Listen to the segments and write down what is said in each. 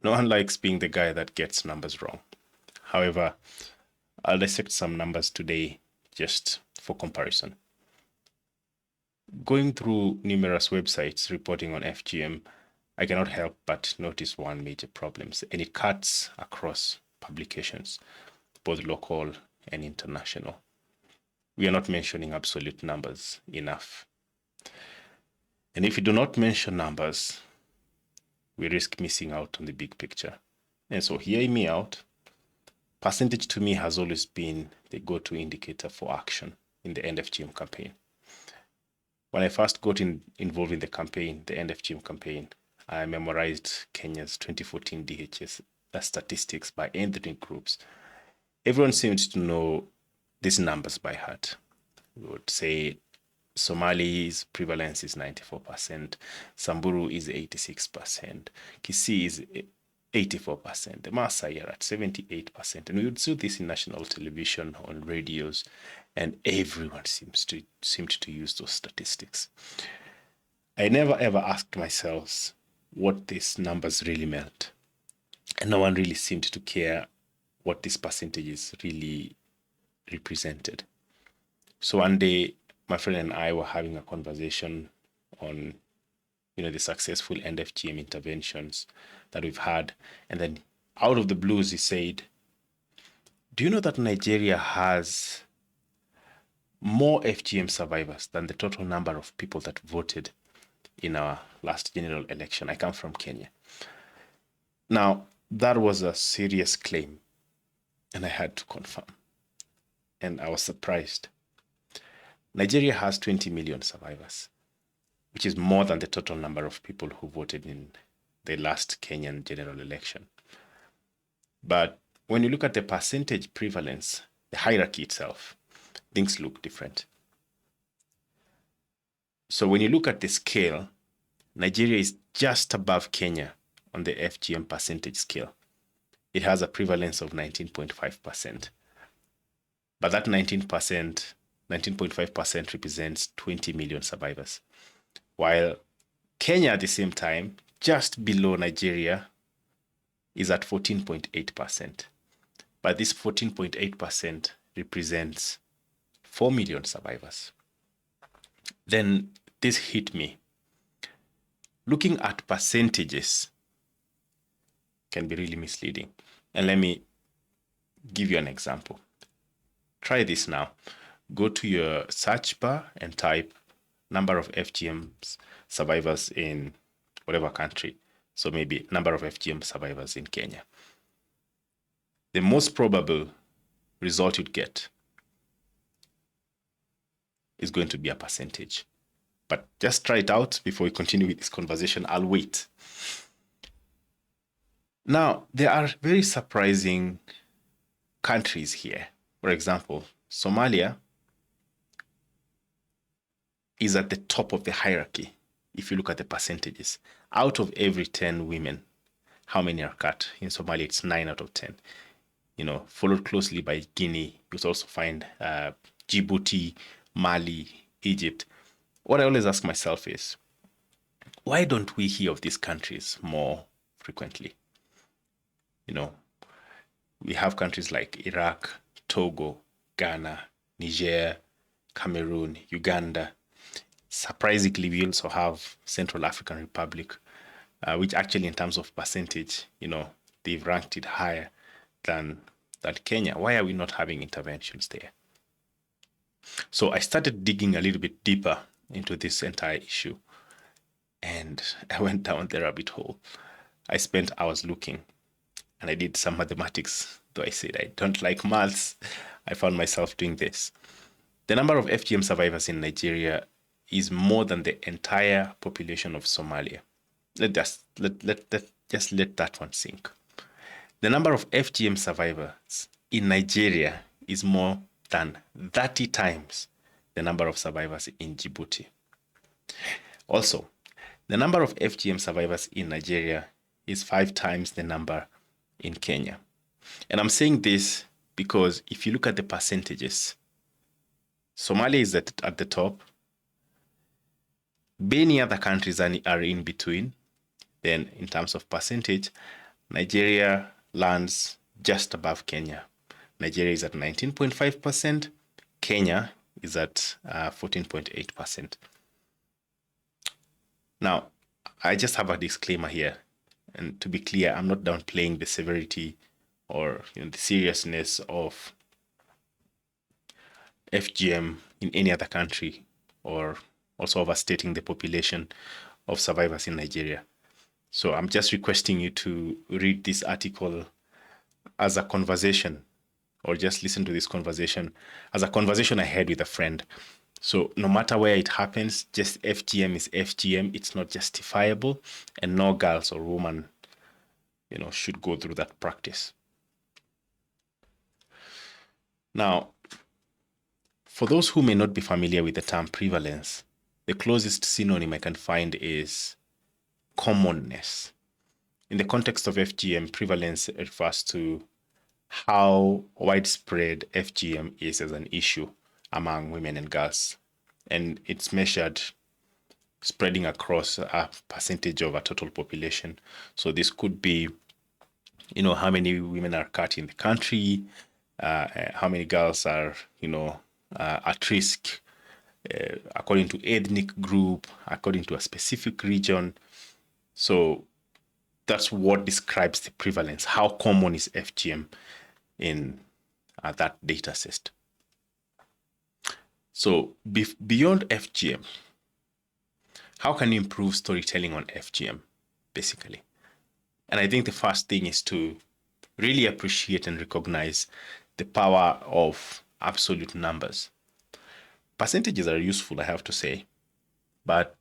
No one likes being the guy that gets numbers wrong. However, I'll dissect some numbers today just for comparison. Going through numerous websites reporting on FGM, I cannot help but notice one major problem, and it cuts across publications, both local and international. We are not mentioning absolute numbers enough. And if we do not mention numbers, we risk missing out on the big picture. And so hear me out. Percentage to me has always been the go-to indicator for action in the End FGM campaign. When I first got involved in the campaign, the End FGM campaign, I memorized Kenya's 2014 DHS statistics by ethnic groups. Everyone seems to know these numbers by heart. We would say Somali's prevalence is 94%, Samburu is 86%, Kisii is 84%, the Maasai are at 78%. And we would see this in national television, on radios, and everyone seemed to use those statistics. I never ever asked myself what these numbers really meant. And no one really seemed to care what these percentages really represented. So one day, my friend and I were having a conversation on, the successful End FGM interventions that we've had. And then out of the blues, he said, do you know that Nigeria has more FGM survivors than the total number of people that voted in our last general election? I come from Kenya. Now, that was a serious claim, and I had to confirm. And I was surprised. Nigeria has 20 million survivors, which is more than the total number of people who voted in the last Kenyan general election. But when you look at the percentage prevalence, the hierarchy itself, things look different. So when you look at the scale, Nigeria is just above Kenya on the FGM percentage scale. It has a prevalence of 19.5%. But that 19.5% represents 20 million survivors. While Kenya at the same time, just below Nigeria, is at 14.8%. But this 14.8% represents 4 million survivors. Then this hit me. Looking at percentages can be really misleading. And let me give you an example. Try this now. Go to your search bar and type number of FGM survivors in whatever country. So maybe number of FGM survivors in Kenya. The most probable result you'd get is going to be a percentage. But just try it out before we continue with this conversation. I'll wait. Now, there are very surprising countries here. For example, Somalia is at the top of the hierarchy. If you look at the percentages, out of every 10 women, how many are cut? In Somalia, it's 9 out of 10. Followed closely by Guinea. You also find Djibouti, Mali, Egypt. What I always ask myself is, why don't we hear of these countries more frequently? We have countries like Iraq, Togo, Ghana, Niger, Cameroon, Uganda. Surprisingly, we also have Central African Republic, which actually in terms of percentage, they've ranked it higher than Kenya. Why are we not having interventions there? So I started digging a little bit deeper into this entire issue, and I went down the rabbit hole. I spent hours looking, and I did some mathematics. Though I said I don't like maths, I found myself doing this. The number of FGM survivors in Nigeria is more than the entire population of Somalia. Let's just let that one sink. The number of FGM survivors in Nigeria is more than 30 times the number of survivors in Djibouti. Also, the number of FGM survivors in Nigeria is 5 times the number in Kenya. And I'm saying this because if you look at the percentages, Somalia is at the top. Many other countries are in between. Then in terms of percentage, Nigeria lands just above Kenya. Nigeria is at 19.5%. Kenya is at 14.8%. Now, I just have a disclaimer here. And to be clear, I'm not downplaying the severity or the seriousness of FGM in any other country, or also overstating the population of survivors in Nigeria. So I'm just requesting you to read this article as a conversation, or just listen to this conversation as a conversation I had with a friend. So no matter where it happens, just FGM is FGM. It's not justifiable, and no girls or women, should go through that practice. Now, for those who may not be familiar with the term prevalence, the closest synonym I can find is commonness. In the context of FGM, prevalence refers to how widespread FGM is as an issue among women and girls. And it's measured spreading across a percentage of a total population. So this could be, how many women are cut in the country, how many girls are, at risk according to ethnic group, according to a specific region. So that's what describes the prevalence. How common is FGM in that data set? So beyond FGM, how can you improve storytelling on FGM, basically? And I think the first thing is to really appreciate and recognize the power of absolute numbers. Percentages are useful, I have to say, but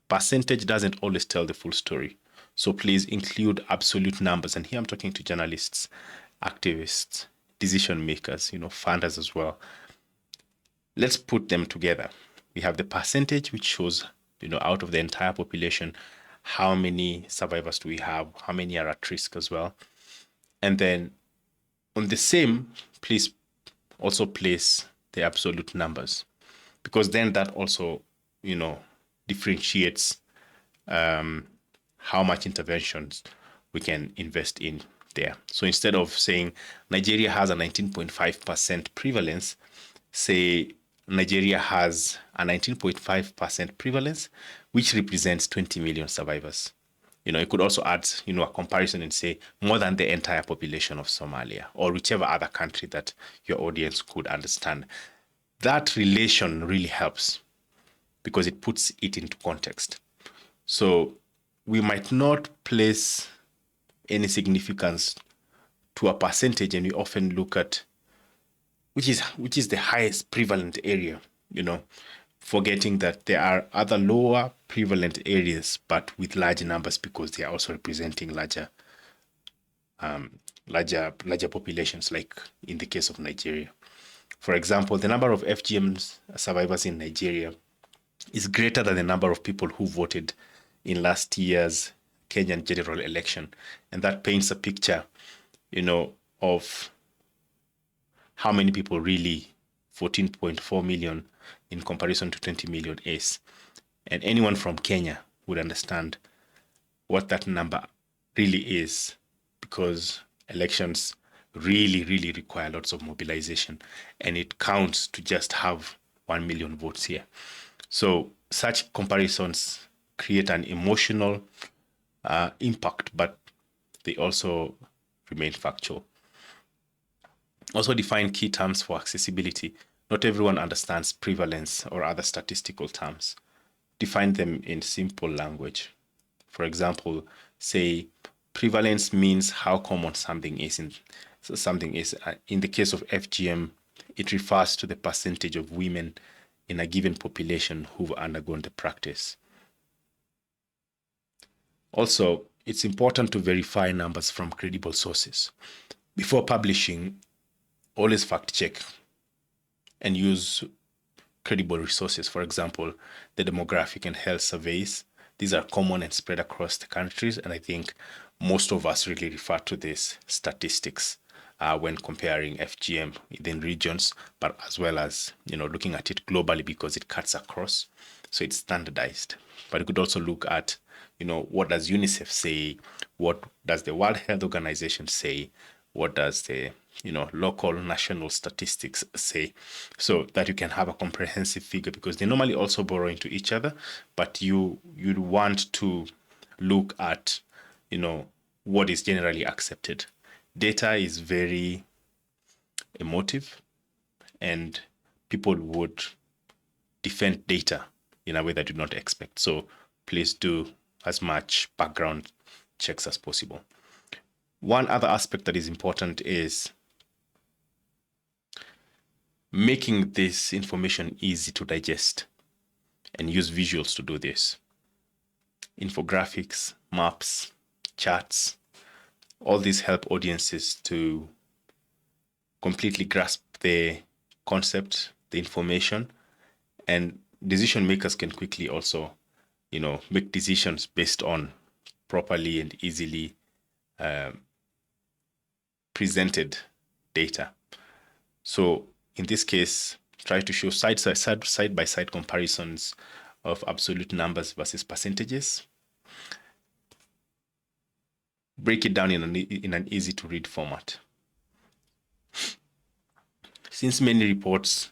percentage doesn't always tell the full story. So please include absolute numbers. And here I'm talking to journalists, activists, decision makers, funders as well. Let's put them together. We have the percentage, which shows, out of the entire population, how many survivors do we have, how many are at risk as well. And then on the same, please also place the absolute numbers, because then that also, differentiates how much interventions we can invest in there. So instead of saying Nigeria has a 19.5% prevalence, say Nigeria has a 19.5% prevalence, which represents 20 million survivors. You could also add, a comparison and say more than the entire population of Somalia, or whichever other country that your audience could understand. That relation really helps because it puts it into context. So we might not place any significance to a percentage, and we often look at which is the highest prevalent area, forgetting that there are other lower prevalent areas, but with large numbers, because they are also representing larger populations, like in the case of Nigeria. For example, the number of FGM survivors in Nigeria is greater than the number of people who voted in last year's Kenyan general election. And that paints a picture, of how many people really 14.4 million in comparison to 20 million is. And anyone from Kenya would understand what that number really is, because elections really, really require lots of mobilization, and it counts to just have 1 million votes here. So such comparisons create an emotional impact, but they also remain factual. Also define key terms for accessibility. Not everyone understands prevalence or other statistical terms. Define them in simple language. For example, say prevalence means how common something is. In the case of FGM, it refers to the percentage of women in a given population who've undergone the practice. Also, it's important to verify numbers from credible sources. Before publishing, always fact check and use credible resources. For example, the demographic and health surveys. These are common and spread across the countries, and I think most of us really refer to these statistics when comparing FGM within regions, but as well as looking at it globally, because it cuts across, so it's standardized. But you could also look at what does UNICEF say? What does the World Health Organization say? What does the local national statistics say, so that you can have a comprehensive figure, because they normally also borrow into each other, but you'd want to look at what is generally accepted. Data is very emotive, and people would defend data in a way that you not expect. So please do as much background checks as possible. One other aspect that is important is making this information easy to digest, and use visuals to do this. Infographics, maps, charts, all these help audiences to completely grasp the concept, the information, and decision makers can quickly also, make decisions based on properly and easily presented data. So in this case, try to show side-by-side comparisons of absolute numbers versus percentages. Break it down in an easy to read format. Since many reports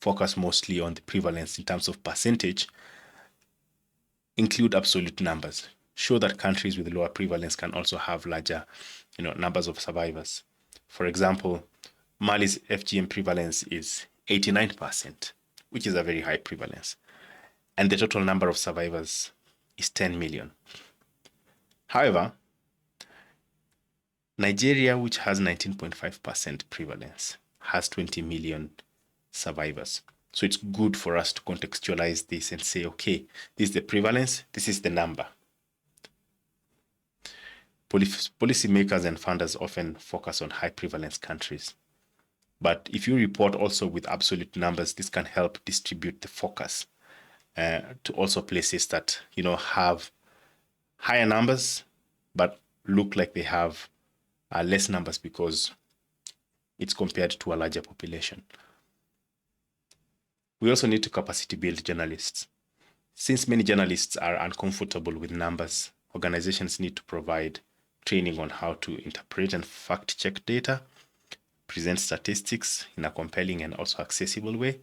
focus mostly on the prevalence in terms of percentage, include absolute numbers. Show that countries with lower prevalence can also have larger, numbers of survivors. For example, Mali's FGM prevalence is 89%, which is a very high prevalence, and the total number of survivors is 10 million. However, Nigeria, which has 19.5% prevalence, has 20 million survivors. So it's good for us to contextualize this and say, okay, this is the prevalence, this is the number. Policymakers and funders often focus on high prevalence countries. But if you report also with absolute numbers, this can help distribute the focus to also places that, have higher numbers, but look like they have less numbers because it's compared to a larger population. We also need to capacity build journalists. Since many journalists are uncomfortable with numbers, organizations need to provide training on how to interpret and fact-check data, present statistics in a compelling and also accessible way,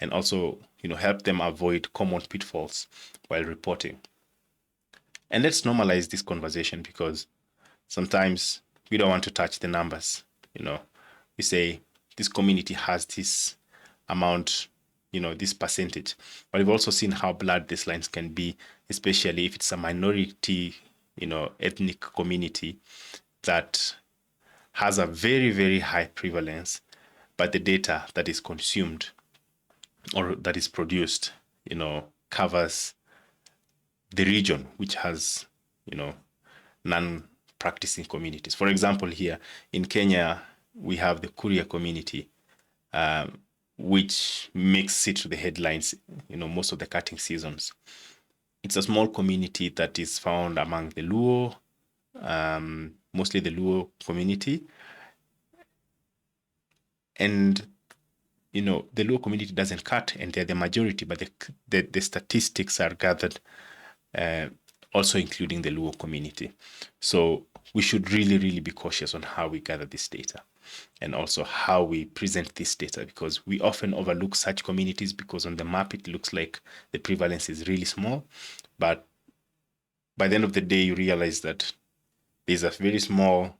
and also, help them avoid common pitfalls while reporting. And let's normalize this conversation, because sometimes we don't want to touch the numbers. We say this community has this amount, this percentage. But we've also seen how blurred these lines can be, especially if it's a minority, ethnic community that has a very, very high prevalence, but the data that is consumed or that is produced, covers the region, which has, non-practicing communities. For example, here in Kenya, we have the Kuria community, which makes it to the headlines, most of the cutting seasons. It's a small community that is found among the Luo, mostly the Luo community. And, the Luo community doesn't cut, and they're the majority, but the statistics are gathered also including the Luo community. So we should really, really be cautious on how we gather this data and also how we present this data, because we often overlook such communities because on the map it looks like the prevalence is really small, but by the end of the day you realize that there's a very small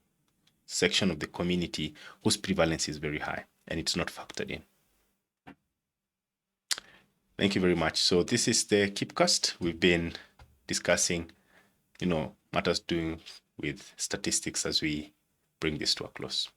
section of the community whose prevalence is very high and it's not factored in. Thank you very much. So this is the Keepcast. We've been discussing, matters doing with statistics as we bring this to a close.